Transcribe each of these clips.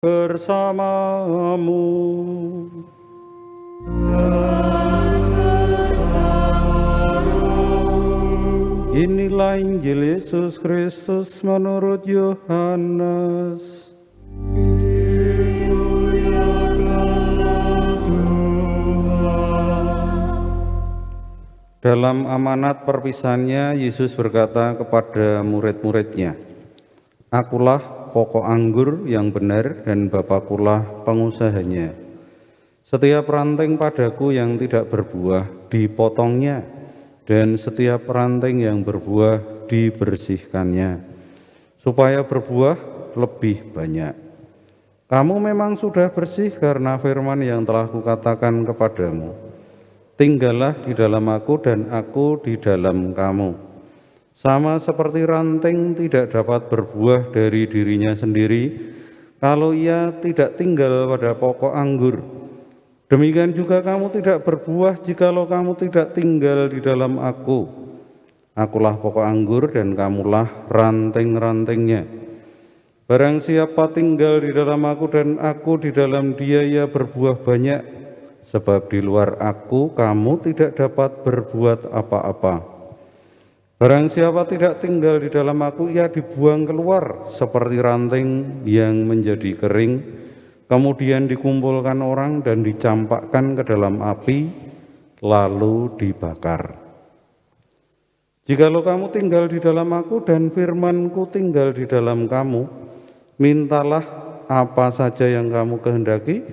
bersamamu. Inilah Injil Yesus Kristus menurut Yohanes. Dalam amanat perpisahannya, Yesus berkata kepada murid-muridnya, "Akulah pokok anggur yang benar dan Bapakulah pengusahanya. Setiap ranting padaku yang tidak berbuah dipotongnya, dan setiap ranting yang berbuah dibersihkannya, supaya berbuah lebih banyak. Kamu memang sudah bersih karena firman yang telah kukatakan kepadamu. Tinggallah di dalam aku dan aku di dalam kamu. Sama seperti ranting tidak dapat berbuah dari dirinya sendiri kalau ia tidak tinggal pada pokok anggur. Demikian juga kamu tidak berbuah jikalau kamu tidak tinggal di dalam aku. Akulah pokok anggur dan kamulah ranting-rantingnya. Barang siapa tinggal di dalam aku dan aku di dalam dia, ia berbuah banyak. Sebab di luar aku kamu tidak dapat berbuat apa-apa. Barang siapa tidak tinggal di dalam aku, ia dibuang keluar seperti ranting yang menjadi kering, kemudian dikumpulkan orang dan dicampakkan ke dalam api, lalu dibakar. Jikalau kamu tinggal di dalam aku dan firman-Ku tinggal di dalam kamu, mintalah apa saja yang kamu kehendaki,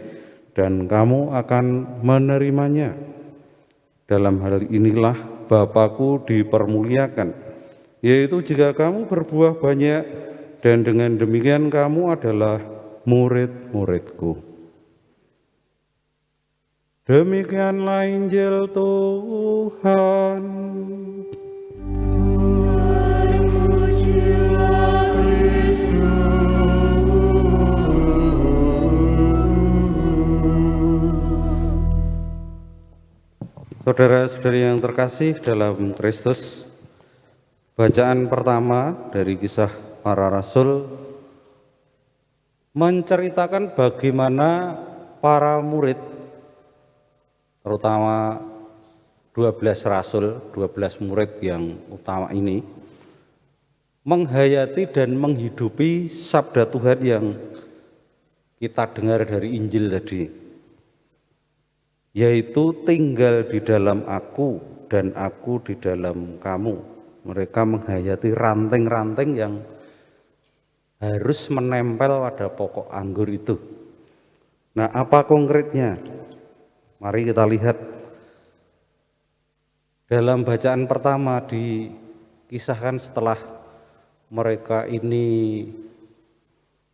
dan kamu akan menerimanya. Dalam hal inilah Bapa-Ku dipermuliakan, yaitu jika kamu berbuah banyak, dan dengan demikian kamu adalah murid-murid-Ku." Demikianlah Injil Tuhan. Saudara-saudari yang terkasih dalam Kristus, bacaan pertama dari Kisah Para Rasul menceritakan bagaimana para murid, terutama 12 rasul, 12 murid yang utama ini, menghayati dan menghidupi sabda Tuhan yang kita dengar dari Injil tadi, yaitu tinggal di dalam aku dan aku di dalam kamu. Mereka menghayati ranting-ranting yang harus menempel pada pokok anggur itu. Nah, apa konkretnya? Mari kita lihat. Dalam bacaan pertama dikisahkan setelah mereka ini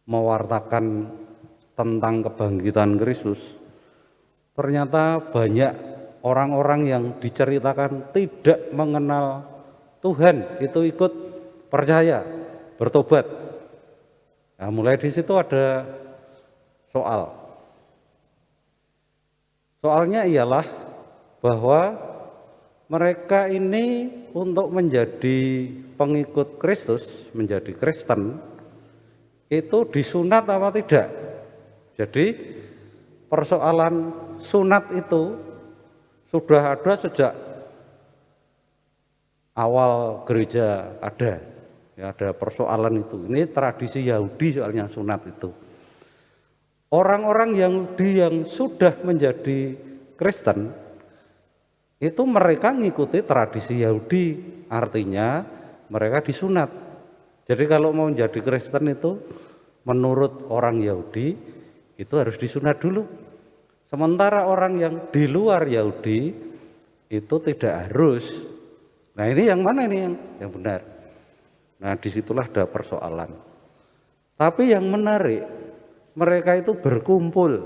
mewartakan tentang kebangkitan Kristus, ternyata banyak orang-orang yang diceritakan tidak mengenal Tuhan itu ikut percaya, bertobat. Nah, mulai di situ ada soal. Soalnya ialah bahwa mereka ini untuk menjadi pengikut Kristus, menjadi Kristen, itu disunat apa tidak? Jadi persoalan sunat itu sudah ada sejak awal gereja ada. Ya, ada persoalan itu. Ini tradisi Yahudi soalnya sunat itu. Orang-orang Yahudi yang sudah menjadi Kristen itu mereka ngikuti tradisi Yahudi, artinya mereka disunat. Jadi kalau mau menjadi Kristen itu menurut orang Yahudi itu harus disunat dulu. Sementara orang yang di luar Yahudi itu tidak harus. Nah, ini yang mana ini yang benar? Nah, disitulah ada persoalan. Tapi yang menarik, mereka itu berkumpul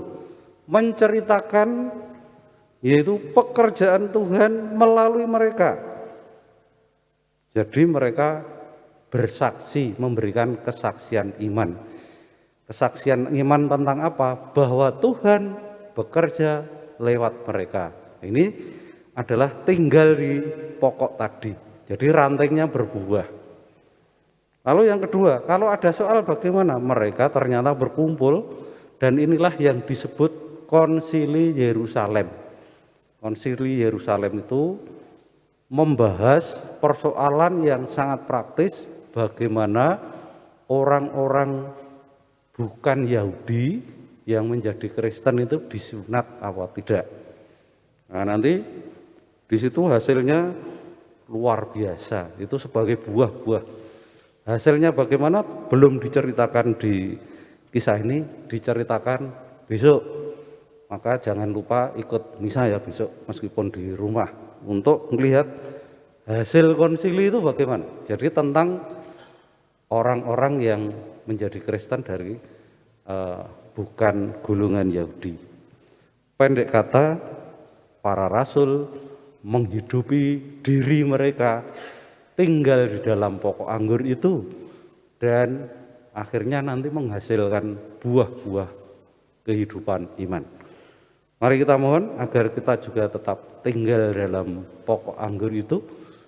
menceritakan yaitu pekerjaan Tuhan melalui mereka. Jadi mereka bersaksi, memberikan kesaksian iman. Kesaksian iman tentang apa? Bahwa Tuhan bekerja lewat mereka. Ini adalah tinggal di pokok tadi. Jadi rantingnya berbuah. Lalu yang kedua, kalau ada soal bagaimana? Mereka ternyata berkumpul Dan inilah yang disebut Konsili Yerusalem. Konsili Yerusalem itu membahas persoalan yang sangat praktis, bagaimana orang-orang bukan Yahudi yang menjadi Kristen itu disunat apa tidak. Nah, nanti di situ hasilnya luar biasa, itu sebagai buah-buah. Hasilnya bagaimana belum diceritakan di kisah ini, diceritakan besok. Maka jangan lupa ikut misa ya besok meskipun di rumah untuk melihat hasil konsili itu bagaimana. Jadi tentang orang-orang yang menjadi Kristen dari bukan golongan Yahudi. Pendek kata, para rasul menghidupi diri mereka tinggal di dalam pokok anggur itu dan akhirnya nanti menghasilkan buah-buah kehidupan iman. Mari kita mohon agar kita juga tetap tinggal dalam pokok anggur itu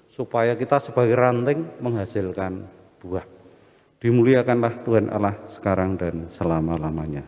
supaya kita sebagai ranting menghasilkan buah. Dimuliakanlah Tuhan Allah sekarang dan selama-lamanya.